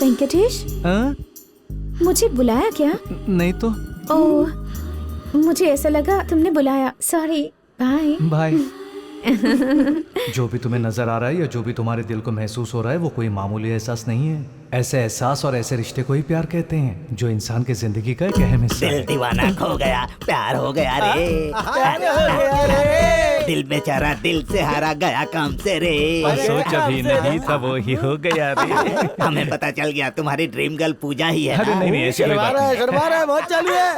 वेंकटेश, मुझे बुलाया क्या? नहीं तो। ओह, मुझे ऐसा लगा तुमने बुलाया। सॉरी। Bye bye. जो भी तुम्हें नजर आ रहा है या जो भी तुम्हारे दिल को महसूस हो रहा है वो कोई मामूली एहसास नहीं है। ऐसे एहसास और ऐसे रिश्ते को ही प्यार कहते हैं जो इंसान की जिंदगी का एक अहम हिस्सा है। दिल दीवाना खो गया, प्यार हो गया रे, दिल बेचारा दिल से हारा गया काम से रे। सोच अभी नहीं था वो ही हो गया रे। हमें पता चल गया तुम्हारी ड्रीम गर्ल पूजा ही है। अरे नहीं ऐसी कोई बात नहीं। बहुत चालू है।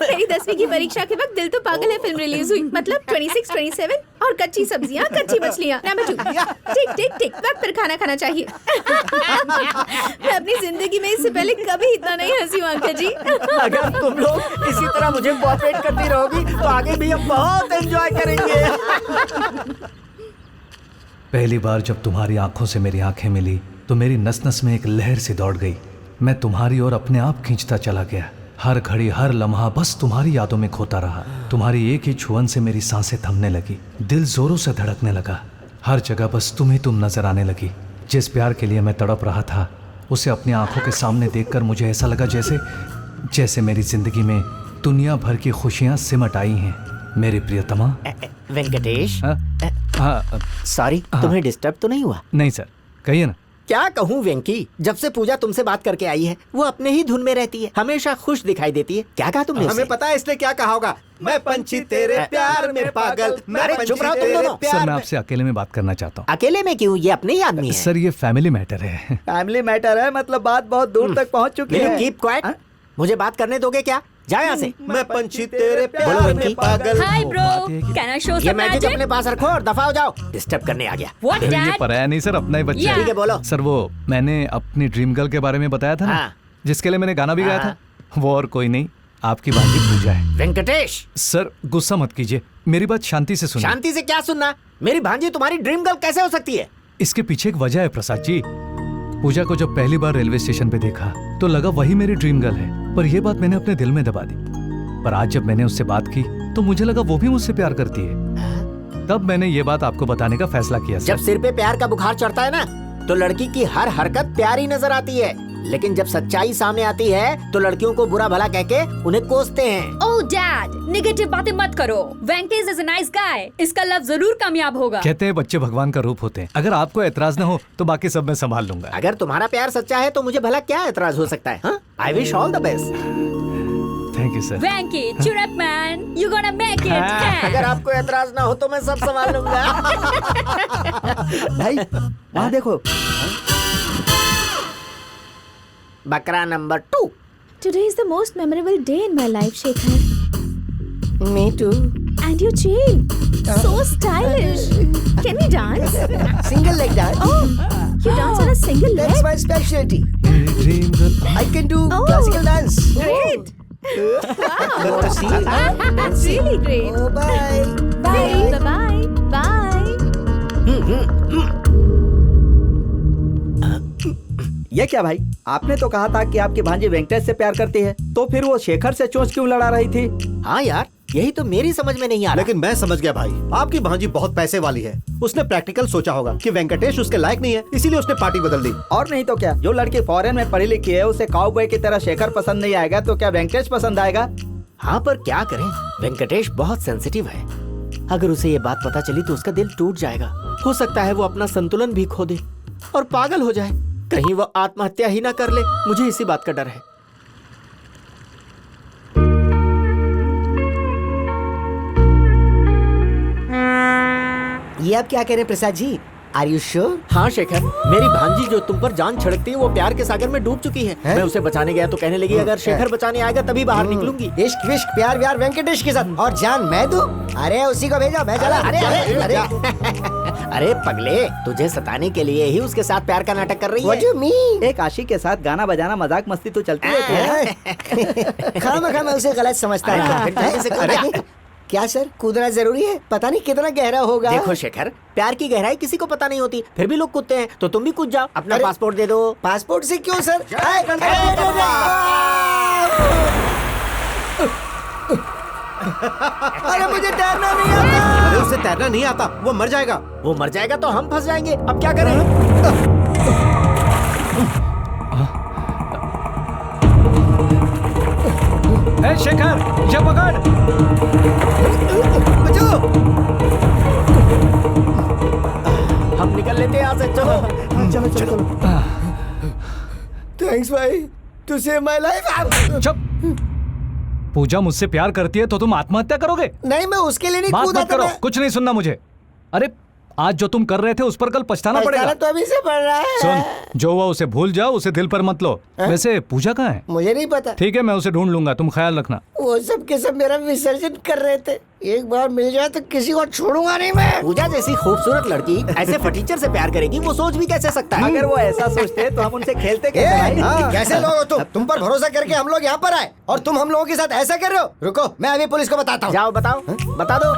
मेरी 10वीं की परीक्षा के वक्त दिल तो पागल है फिल्म रिलीज हुई। मतलब 26, 27 और कच्ची सब्जियां, कच्ची मछलियां। नंबर 2, टिक टिक टिक, वक्त पर खाना खाना चाहिए। मैं अपनी जिंदगी में इससे पहले कभी इतना नहीं हंसी हूं अंकल जी। अगर तुम लोग इसी तरह मुझे कोऑपरेट करती रहोगी तो आगे भी हम बहुत एंजॉय करेंगे। पहली बार जब तुम्हारी आंखों से मेरी आंखें मिली तो मेरी नस नस में एक लहर सी दौड़ गई। मैं तुम्हारी ओर अपने आप खींचता चला गया। हर घड़ी हर लम्हा बस तुम्हारी यादों में खोता रहा। तुम्हारी एक ही छुअन से मेरी सांसें थमने लगी, दिल जोरों से धड़कने लगा। हर जगह बस तुम नजर आने लगी। जिस प्यार के लिए मैं तड़प रहा था उसे अपनी आंखों के सामने देखकर मुझे ऐसा लगा जैसे मेरी जिंदगी में दुनिया भर की खुशियां सिमट आई हैं। मेरी प्रियतमा। वेंकटेश, सॉरी, हाँ। तुम्हें डिस्टर्ब तो नहीं हुआ? नहीं सर, कहिए ना। क्या कहूँ वेंकी, जब से पूजा तुमसे बात करके आई है वो अपने ही धुन में रहती है, हमेशा खुश दिखाई देती है। क्या कहा तुमने? हमें पता है इसने क्या कहा होगा। मैं पंछी तेरे प्यार में पागल। अरे चुप रहो तुम दोनों। सर मैं आपसे अकेले में बात करना चाहता हूँ। अकेले में क्यों? ये अपने ही आदमी है। सर ये फैमिली मैटर है। फैमिली मैटर है मतलब बात बहुत दूर तक पहुंच चुकी है। Keep quiet. मुझे बात करने दोगे क्या? जाओ यहाँ से। मैं पंछी तेरे बोलो प्यार वेंकी। में पागल। Hi bro, can I show ये सम मैजिक मैजिक? अपने पास रखो और दफा हो जाओ। डिस्टर्ब करने आ गया। व्हाट ये डैड? पराया नहीं सर, अपना ही बच्चा Yeah. ठीक है बोलो। सर वो मैंने अपनी ड्रीम गर्ल के बारे में बताया था ना, हाँ। जिसके लिए मैंने गाना भी गाया हाँ। था, वो और कोई नहीं आपकी भांजी पूजा है। वेंकटेश, सर गुस्सा मत कीजिए, मेरी बात शांति से सुनिए। शांति से क्या सुनना? मेरी भांजी तुम्हारी ड्रीम गर्ल कैसे हो सकती है? इसके पीछे एक वजह है प्रसाद जी। पूजा को जब पहली बार रेलवे स्टेशन पे देखा तो लगा वही मेरी ड्रीम गर्ल है, पर यह बात मैंने अपने दिल में दबा दी। पर आज जब मैंने उससे बात की तो मुझे लगा वो भी मुझसे प्यार करती है। तब मैंने ये बात आपको बताने का फैसला किया सर। जब सिर पे प्यार का बुखार चढ़ता है ना तो लड़की की हर हरकत प्यारी नजर आती है, लेकिन जब सच्चाई सामने आती है तो लड़कियों को बुरा भला कह के उन्हें कोसते हैं। ओह डैड, नेगेटिव बातें मत करो। Venkatesh is a nice guy. इसका लव जरूर कामयाब होगा। कहते हैं बच्चे भगवान का रूप होते हैं। अगर आपको एतराज न हो तो बाकी सब मैं संभाल लूंगा। अगर तुम्हारा प्यार सच्चा है तो मुझे भला क्या एतराज हो सकता है? I wish all the best. Thank you sir. Venky, cheer up man, you gonna make it. अगर आपको एतराज ना हो तो मैं सब संभाल लूंगा। भाई वहाँ देखो। बकरा number 2। Today is the most memorable day in my life, Shekhar. Me too. And your chain, so stylish. Can we dance? Single leg dance. Oh, you dance on a single leg? That's my specialty. मेरी dream girl. I can do Oh. classical dance. Great. You want to see? That's really great. Oh, bye. Bye. Bye. Bye. ये क्या भाई, आपने तो कहा था कि आपकी भांजी वेंकटेश से प्यार करती है, तो फिर वो शेखर से चोंच क्यों लड़ा रही थी? हाँ यार, यही तो मेरी समझ में नहीं आ रहा। लेकिन मैं समझ गया भाई, आपकी भांजी बहुत पैसे वाली है। उसने प्रैक्टिकल सोचा होगा कि वेंकटेश उसके लायक नहीं है, इसीलिए उसने पार्टी बदल दी। और नहीं तो क्या, जो लड़की फॉरेन में पढ़ी लिखी है उसे काउबॉय की तरह शेखर पसंद नहीं आएगा तो क्या वेंकटेश पसंद आएगा? हाँ पर क्या करें, वेंकटेश बहुत सेंसिटिव है। अगर उसे ये बात पता चली तो उसका दिल टूट जाएगा। हो सकता है वो अपना संतुलन भी खो दे और पागल हो जाए। कहीं वो आत्महत्या ही ना कर ले, मुझे इसी बात का डर है। ये आप क्या कह रहे हैं Prasad ji? Are you sure? हाँ शेखर, मेरी भांजी जो तुम पर जान छिड़कती है वो प्यार के सागर में डूब चुकी है। मैं उसे बचाने गया तो कहने लगी अगर शेखर बचाने आएगा तभी बाहर निकलूंगी। इश्क विश्क प्यार व्यार वेंकटेश के साथ और जान मैं दूं? अरे उसी को भेजो, मैं चला। अरे अरे अरे अरे पगले, तुझे सताने के लिए ही उसके साथ प्यार का नाटक कर रही व्हाट है। You mean? एक आशिक के साथ गाना बजाना मजाक मस्ती तो चलती रहती है। खामखा मैं उसे गलत समझता हूँ। क्या सर, कूदना जरूरी है? पता नहीं कितना गहरा होगा। देखो शेखर, प्यार की गहराई किसी को पता नहीं होती, फिर भी लोग कूदते हैं, तो तुम भी कूद जाओ। अपना अरे, पासपोर्ट दे दो। पासपोर्ट से क्यों सर? अरे मुझे तैरना नहीं आता। अरे उसे तैरना नहीं आता, वो मर जाएगा। वो मर जाएगा तो हम फंस जाएंगे। अब क्या करें? ए शेखर, ये पकड़। बचाओ। हम निकल लेते हैं यहाँ से, चलो। चलो चलो चलो। थैंक्स भाई, टू सेव माय लाइफ। चुप। पूजा मुझसे प्यार करती है तो तुम आत्महत्या करोगे? नहीं, मैं उसके लिए नहीं बात कूदा मत था। करो, कुछ नहीं सुनना मुझे। अरे आज जो तुम कर रहे थे उस पर कल पछताना पड़ेगा। तो अभी से पड़ रहा है। सुन, जो हुआ उसे भूल जाओ, उसे दिल पर मत लो। वैसे पूजा कहाँ है? मुझे नहीं पता। ठीक है, मैं उसे ढूंढ लूंगा, तुम ख्याल रखना। वो सब के सब मेरा विसर्जन कर रहे थे। एक बार मिल जाए तो किसी को छोड़ूंगा नहीं मैं। पूजा जैसी खूबसूरत लड़की ऐसे फटीचर से प्यार करेगी, वो सोच भी कैसे सकता है? अगर वो ऐसा सोचते हैं, तो हम उनसे खेलते कैसे भाई? कैसे लोग हो तुम पर भरोसा करके हम लोग यहाँ पर आए और तुम हम लोगों के साथ ऐसा कर रहे हो। रुको, मैं अभी पुलिस को बताता हूँ। जाओ बताओ, बता दो।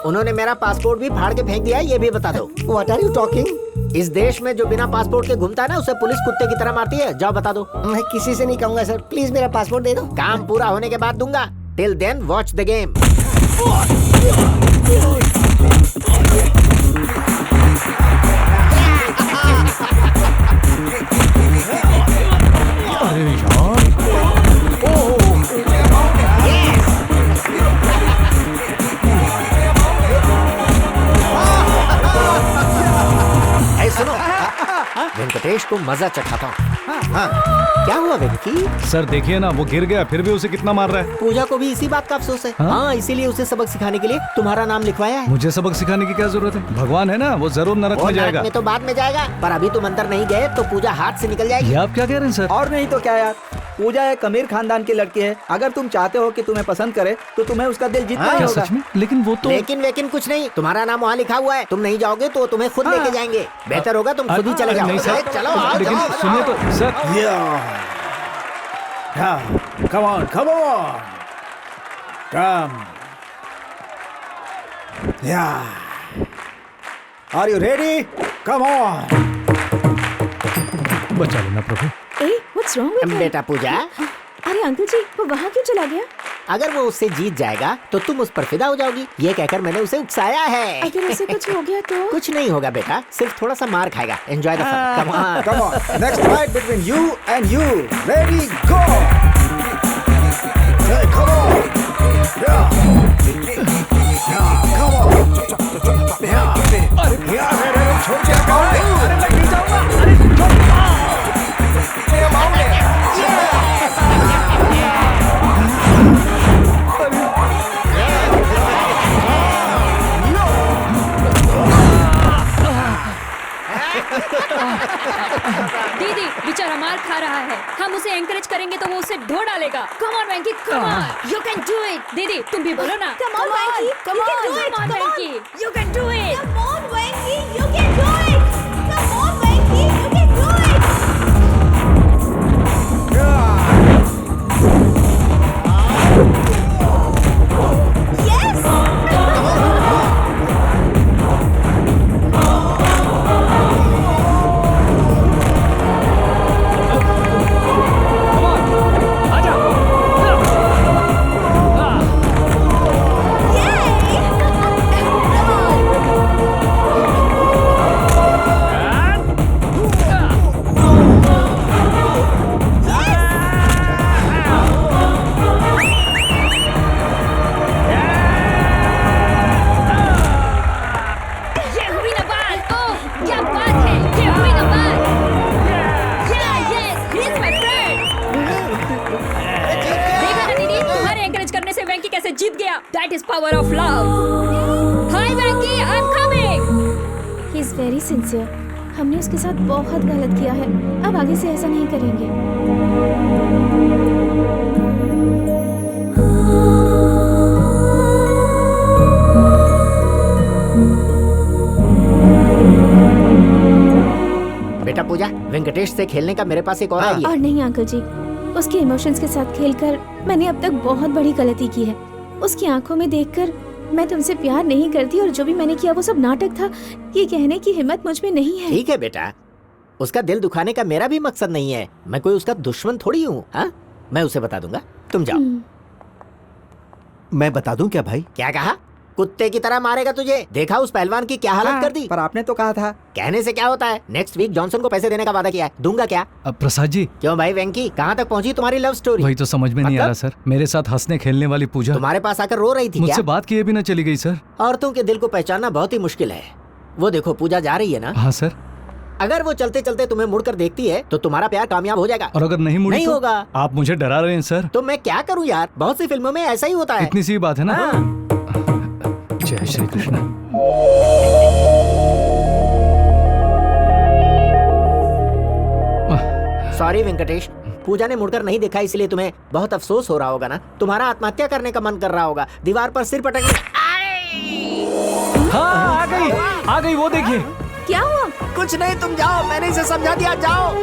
उन्होंने मेरा पासपोर्ट भी फाड़ के फेंक दिया है, ये भी बता दो। What are you talking? इस देश में जो बिना पासपोर्ट के घूमता है ना, उसे पुलिस कुत्ते की तरह मारती है। जाओ बता दो। मैं किसी से नहीं कहूँगा सर, प्लीज मेरा पासपोर्ट दे दो। काम पूरा होने के बाद दूंगा। Till then watch the game. अरे यार, ऐ सुनो, वेंकटेश को मजा चखाता हूँ। क्या हुआ वेंकी? सर देखिए ना, वो गिर गया फिर भी उसे कितना मार रहा है। पूजा को भी इसी बात का अफसोस है। हाँ? हाँ, इसीलिए उसे सबक सिखाने के लिए तुम्हारा नाम लिखवाया है। मुझे सबक सिखाने की क्या जरूरत है? भगवान है ना, वो जरूर नरक वो में नरक जाएगा। में तो बाद में जाएगा, पर अभी तुम अंदर नहीं गए तो पूजा हाथ से निकल जाएगी। ये आप क्या कह रहे हैं सर? और नहीं तो क्या यार, पूजा एक अमीर खानदान की लड़की है। अगर तुम चाहते हो कि तुम्हें पसंद करे, तो तुम्हें उसका दिल जीतना ही क्या होगा। सच में? लेकिन वो तो लेकिन कुछ नहीं, तुम्हारा नाम वहाँ लिखा हुआ है। तुम नहीं जाओगे तो तुम्हें खुद लेके जाएंगे। बेहतर होगा तुम खुद ही चले जाओ। नहीं सर, चलो आओ, लेकिन जाओ, सुनिए तो sir. Come on, come on. Come. Yeah. Are you ready? Come on. बचा लेना प्रभु। ए, what's wrong with him? बेटा पूजा, अरे अंकल जी, वो वहाँ क्यों चला गया? अगर वो उससे जीत जाएगा तो तुम उस पर फिदा हो जाओगी। ये कहकर मैंने उसे उकसाया है। अगर उसे कुछ हो गया तो? कुछ नहीं होगा बेटा, सिर्फ थोड़ा सा मार खाएगा। Enjoy the fun. Come on. Come on. Next fight between you and you. Ready, go. Hey, come on. Yeah. Yeah, come on. Yeah. अरे छोड़ क्या कर रहे हो? अरे मैं गिर जाऊंगा। अरे दीदी बेचारा मार खा रहा है, हम उसे एंकरेज करेंगे तो वो उसे ढो डालेगा। Come on Venky, come on, you can do it. दीदी तुम भी बोलो ना। Come on, Venky, come you can do on, it, come on come on. Venky, you can do it. Come on, Venky, you can do it. Come on, Venky, you can do it. Yes. ये हुई ना बात। ओह क्या बात है, ये हुई ना बात। Yes, he is my friend. देखा ना दीदी, तुम्हारे एनकरेज करने से वेंकी कैसे जीत गया। That is power of love. Hi Venky, I am coming. He is very sincere. हमने उसके साथ बहुत गलत किया है, अब आगे से ऐसा नहीं करेंगे। बेटा पूजा, वेंकटेश से खेलने का मेरे पास एक और आइडिया। और नहीं अंकल जी, उसके इमोशंस के साथ खेलकर मैंने अब तक बहुत बड़ी गलती की है। उसकी आंखों में देखकर मैं तुमसे प्यार नहीं करती और जो भी मैंने किया वो सब नाटक था, ये कहने की हिम्मत मुझ में नहीं है। ठीक है बेटा, उसका दिल दुखाने का मेरा भी मकसद नहीं है। मैं कोई उसका दुश्मन थोड़ी हूँ। हाँ, मैं उसे बता दूंगा, तुम जाओ। मैं बता दूं क्या भाई? क्या कहा? कुत्ते की तरह मारेगा तुझे? देखा उस पहलवान की क्या हालत कर दी। पर आपने तो कहा था। कहने से क्या होता है? नेक्स्ट वीक जॉनसन को पैसे देने का वादा किया है। दूंगा क्या? अब प्रसाद जी, क्यों भाई वेंकी, कहाँ तक पहुँची तुम्हारी लव स्टोरी? वही तो समझ में नहीं आ रहा मतलब? सर। मेरे साथ हंसने खेलने वाली पूजा तुम्हारे पास आकर रो रही थी मुझसे क्या? बात किए बिना चली गई सर। औरतों के दिल को पहचानना बहुत ही मुश्किल है। वो देखो पूजा जा रही है ना, हाँ सर। अगर वो चलते चलते तुम्हें मुड़कर देखती है तो तुम्हारा प्यार कामयाब हो जाएगा। और अगर नहीं मुड़ी नहीं तो? होगा। आप मुझे डरा रहे हैं सर। तो मैं क्या करूँ यार, बहुत सी फिल्मों में ऐसा ही होता है। इतनी सी बात है ना। हाँ। जय श्री कृष्ण। सॉरी वेंकटेश, पूजा ने मुड़कर नहीं देखा इसलिए तुम्हें बहुत अफसोस हो रहा होगा ना। तुम्हारा आत्महत्या करने का मन कर रहा होगा, दीवार पर सिर पटकने। हाँ आ गई वो देखिए। क्या हुआ? कुछ नहीं, तुम जाओ, मैंने इसे समझा दिया, जाओ।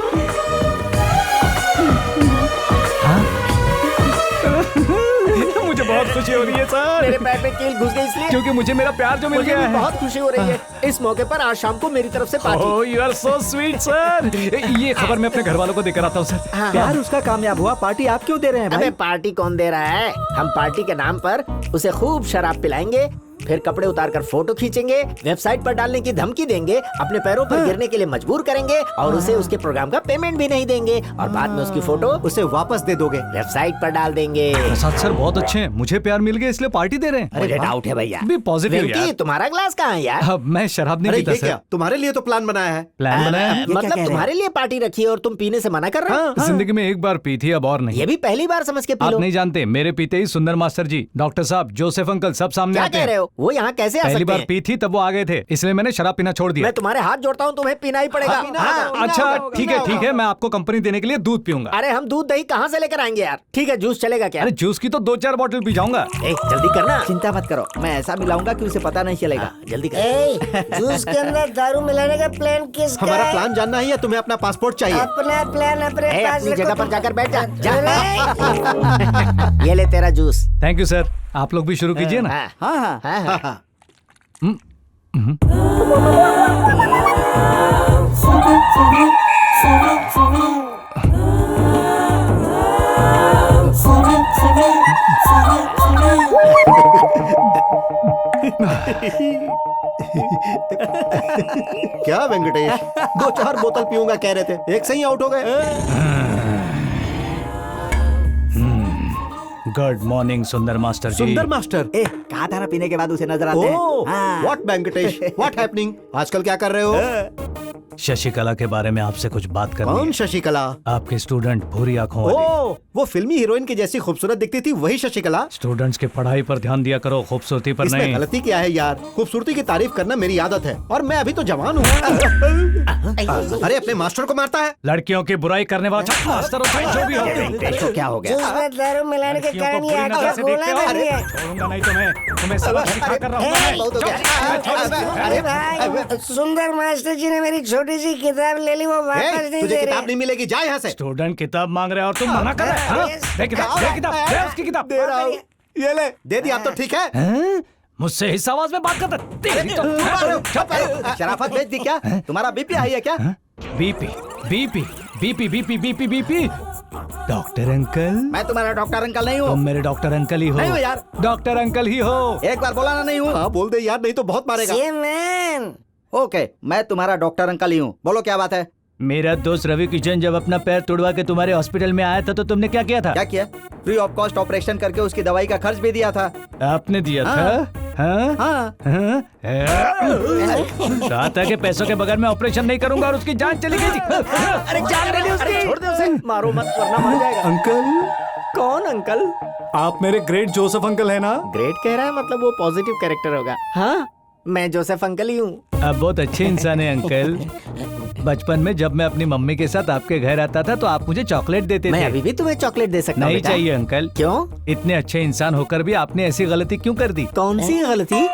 मुझे बहुत खुशी हो रही है सर। मेरे पैर में कील घुस गई इसलिए। क्योंकि मुझे मेरा प्यार जो मिल मुझे गया भी है। बहुत खुशी हो रही है। इस मौके पर आज शाम को मेरी तरफ से party. Oh you are so sweet sir. ये खबर मैं अपने घर वालों को देकर आता हूँ सर। हाँ। प्यार उसका कामयाब हुआ, पार्टी आप क्यों दे रहे हैं अबे भाई? पार्टी कौन दे रहा है? हम पार्टी के नाम पर उसे खूब शराब पिलाएंगे, फिर कपड़े उतारकर फोटो खींचेंगे, वेबसाइट पर डालने की धमकी देंगे, अपने पैरों पर गिरने के लिए मजबूर करेंगे और उसे उसके प्रोग्राम का पेमेंट भी नहीं देंगे और बाद में उसकी फोटो उसे वापस दे दोगे? वेबसाइट पर डाल देंगे। प्रसाद सर बहुत अच्छे हैं, मुझे प्यार मिल गया इसलिए पार्टी दे रहे हैं। मुझे डाउट है भैया। बी पॉजिटिव वेंकी, यार। तुम्हारा ग्लास कहाँ है यार? अब मैं शराब नहीं अरे पीता ये सर। क्या, तुम्हारे लिए तो प्लान बनाया है। प्लान बनाया है? क्या कह मतलब रहे तुम्हारे लिए पार्टी रखी है और तुम पीने से मना कर रहे हो? जिंदगी में एक बार पी थी, अब और नहीं। ये भी पहली बार समझ के पी आप लो। नहीं जानते, मेरे पीते ही सुंदर मास्टर जी, डॉक्टर साहब, जोसेफ अंकल सब सामने क्या आते कह रहे हैं। हो? वो यहाँ कैसे आ पहली सकते बार हैं? पी थी तब वो आ गए थे, इसलिए मैंने शराब पीना छोड़ दिया। मैं तुम्हारे हाथ जोड़ता हूँ, तुम्हें पीना ही पड़ेगा। हाँ। अच्छा ठीक है, मैं आपको कंपनी देने के लिए दूध पीऊंगा। अरे हम दूध दही कहाँ से लेकर आएंगे यार? ठीक है, जूस चलेगा क्या? अरे जूस की तो 2-4 बोतल पी जाऊंगा। जल्दी करना। चिंता मत करो, मैं ऐसा मिलाऊंगा कि उसे पता नहीं चलेगा। जल्दी कर। जूस के अंदर दारू मिलाने का प्लान किसका हमारा है? प्लान जानना ही है, तुम्हें अपना पासपोर्ट चाहिए। अपना प्लान अपने पास अपनी रखो जगह पर तुम। जाकर बैठ जा। अरे, ये ले तेरा जूस। Thank you sir. आप लोग भी शुरू कीजिए ना। हाँ, हाँ हाँ हाँ, हाँ। हाँ। क्या वेंकटेश, 2-4 बोतल पीऊंगा कह रहे थे, एक से ही आउट हो गए। गुड मॉर्निंग सुंदर मास्टर जी। सुंदर मास्टर। ए, कहा था ना पीने के बाद उसे नजर आते हैं। ओह, हाँ। What Venkatesh, what happening? आजकल क्या कर रहे हो? शशिकला के बारे में आपसे कुछ बात करनी कौन है। शशिकला? आपके स्टूडेंट भूरी आंखों वाले। ओह, वो फिल्मी हीरोइन की जैसी खूबसूरत दिखती थी, वही शशिकला? स्टूडेंट्स की पढ़ाई पर ध्यान दिया करो, खूबसूरती पर इसमें नहीं। गलती क्या है यार? खूबसूरती की तारीफ करना मेरी आदत है और मैं अभी तो जवान हूँ। अरे अपने मास्टर को मारता है। लड़कियों की बुराई करने वाला मास्टर होता है, जो भी हो। इसको क्या हो गया? जूस में दारू मिलाने के लड़कियों को कारण ये बुरी नजर आंखें से गोला देखते हो। बन गया। छोड़ूंगा नहीं तुम्हें सबक सिखा कर रहूंगा मैं। बहुत हो गया। अरे भाई, सुंदर मास्टर जी ने मेरी छोटी सी किताब ले ली, वो वापस ए, नहीं तुझे दे किताब रहे। नहीं मिलेगी, जा यहाँ से। स्टूडेंट किताब मांग रहे हैं और तुम मना कर रहे हो। हाँ? दे किताब, दे उसकी किताब। दे रहा हूँ, ये ले, दे दी। आप तो ठीक है। हैं? मुझसे इस आवाज में बात करता तेरी तो शराफत बेच दी क्या? तुम्हारा बीपी हाई है क्या? BP BP BP BP BP BP. Doctor uncle, मैं तुम्हारा डॉक्टर अंकल नहीं तुम हूँ। मेरे डॉक्टर अंकल ही हो। नहीं हो यार। डॉक्टर अंकल ही हो। एक बार बोला ना नहीं हूँ। हाँ बोल दे यार, नहीं तो बहुत मारेगा। ये मैन, ओके, मैं तुम्हारा डॉक्टर अंकल ही हूँ। बोलो क्या बात है? मेरा दोस्त रवि किशन जब अपना पैर तुड़वा के तुम्हारे हॉस्पिटल में आया था तो तुमने क्या किया था? क्या किया? फ्री ऑफ कॉस्ट ऑपरेशन करके उसकी दवाई का खर्च भी दिया था। आपने दिया था? हाँ? हाँ। हाँ? कहा था कि पैसों के बगैर मैं ऑपरेशन नहीं करूंगा और उसकी जान चली गई थी। अरे जान ले ली उसकी। छोड़ दे उसे, मारो मत वरना मर जाएगा। अंकल, कौन अंकल? आप मेरे ग्रेट जोसेफ अंकल है ना? ग्रेट कह रहा है, मतलब वो पॉजिटिव कैरेक्टर होगा। हाँ, मैं जोसेफ अंकल ही हूँ। आप बहुत अच्छे इंसान हैं अंकल। बचपन में जब मैं अपनी मम्मी के साथ आपके घर आता था तो आप मुझे चॉकलेट देते मैं थे। अभी भी तुम्हें चॉकलेट दे सकता हूँ नहीं बेटा। चाहिए अंकल। क्यों? इतने अच्छे इंसान होकर भी आपने ऐसी गलती क्यों कर दी? कौन सी गलती?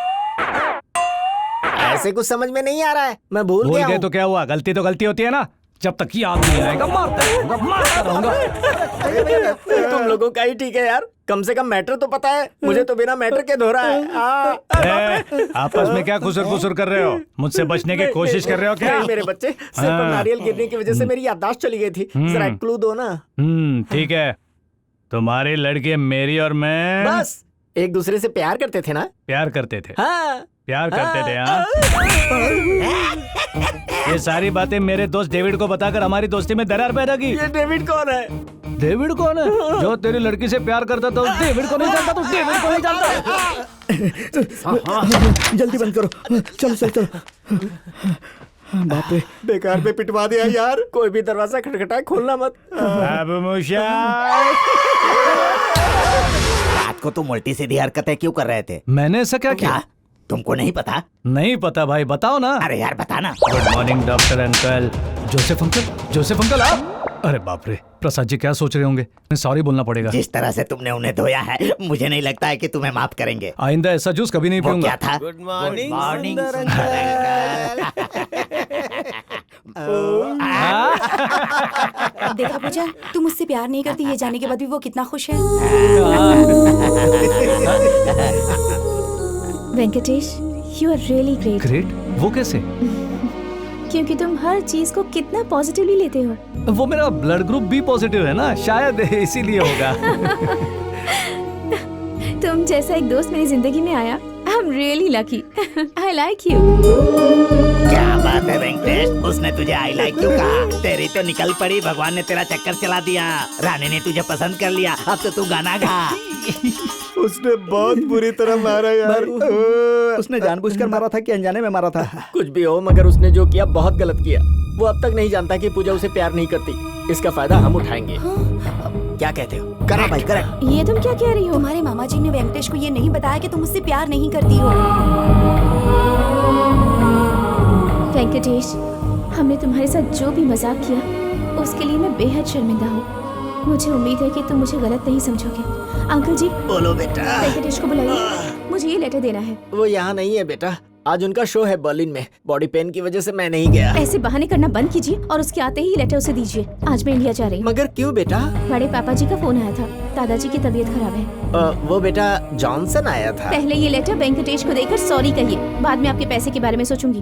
ऐसे कुछ समझ में नहीं आ रहा है, मैं भूल भूल गया गए हूँ। तो क्या हुआ? गलती तो गलती होती है ना। जब तक याद नहीं आएगा मारता रहूंगा। तुम लोगों का ही ठीक है यार, कम से कम मैटर तो पता है। मुझे तो बिना मैटर के धो रहा है। आपस में क्या खुसर खुसर कर रहे हो? मुझसे बचने की कोशिश कर रहे हो क्या? नहीं मेरे बच्चे, सिर पर हाँ। नारियल गिरने की वजह से मेरी याददाश्त चली गई थी। जरा एक क्लू दो ना। ठीक है। तुम्हारी लड़की मेरी और मैं। बस एक दूसरे से प्यार करते थे ना? प्यार करते थे। हाँ। प्यार करते थे। हाँ। ये सारी बातें मेरे दोस्त डेविड को बताकर हमारी दोस्ती में दरार पैदा की। ये डेविड कौन है? डेविड कौन है? जो तेरी लड़की से प्यार करता था, उस डेविड को नहीं जानता? तू डेविड को नहीं जानता? जल्दी बंद करो, चलो चलो चलो। बाप रे, बेकार पे पिटवा दिया यार। कोई भी दरवाजा खटखटाए खोलना मत। अब मुशा रात को तुम उल्टी सीधी हरकतें क्यों कर रहे थे? मैंने ऐसा क्या किया? तुमको नहीं पता? नहीं पता भाई, बताओ ना। अरे यार बताना। Good morning doctor uncle. Joseph uncle, Joseph uncle आप? अरे बाप रे, प्रसाद जी क्या सोच रहे होंगे? सॉरी बोलना पड़ेगा। जिस तरह से तुमने उन्हें धोया है, मुझे नहीं लगता है कि तुम्हें माफ करेंगे। आइंदा ऐसा जूस कभी नहीं वो पीऊंगा। क्या था? गुड मॉर्निंग देखा पूजा, तू मुझसे प्यार नहीं करती, ये जाने के बाद भी वो कितना खुश है। Venkatesh, you are really great. Great? वो कैसे? क्योंकि तुम हर चीज को कितना पॉजिटिवली लेते हो। वो मेरा ब्लड ग्रुप भी पॉजिटिव है ना, शायद इसीलिए होगा। तुम जैसा एक दोस्त मेरी जिंदगी में आया, I am really lucky. I like you. क्या बात है वेंकटेश, उसने तुझे आई लाइक यू कहा? तेरी तो निकल पड़ी, भगवान ने तेरा चक्कर चला दिया। रानी ने तुझे पसंद कर लिया, अब तो तू गाना गा। उसने बहुत बुरी तरह मारा यार। उसने जानबूझकर मारा था कि अनजाने में मारा था? कुछ भी हो, मगर उसने जो किया बहुत गलत किया। वो अब तक नहीं जानता कि पूजा उसे प्यार नहीं करती। इसका फायदा हम उठाएंगे। क्या कहते हो? करा भाई करा। ये तुम क्या कह रही हो? तुम्हारे मामा जी ने वेंकटेश को ये नहीं बताया कि तुम उससे प्यार नहीं करती हो। वेंकटेश, हमने तुम्हारे साथ जो भी मजाक किया, उसके लिए मैं बेहद शर्मिंदा हूँ। मुझे उम्मीद है कि तुम मुझे गलत नहीं समझोगे। अंकल जी, बोलो बेटा। वेंकटेश को बुलाइए, मुझे ये लेटर देना है। वो यहाँ नहीं है बेटा, आज उनका शो है बर्लिन में। बॉडी पेन की वजह से मैं नहीं गया। ऐसे बहाने करना बंद कीजिए और उसके आते ही लेटर उसे दीजिए। आज मैं इंडिया जा रही हूँ। मगर क्यों बेटा? बड़े पापा जी का फोन आया था, दादाजी की तबीयत खराब है। वो बेटा जॉनसन आया था। पहले ये लेटर वेंकटेश को देकर सॉरी कहिए, बाद में आपके पैसे के बारे में सोचूंगी।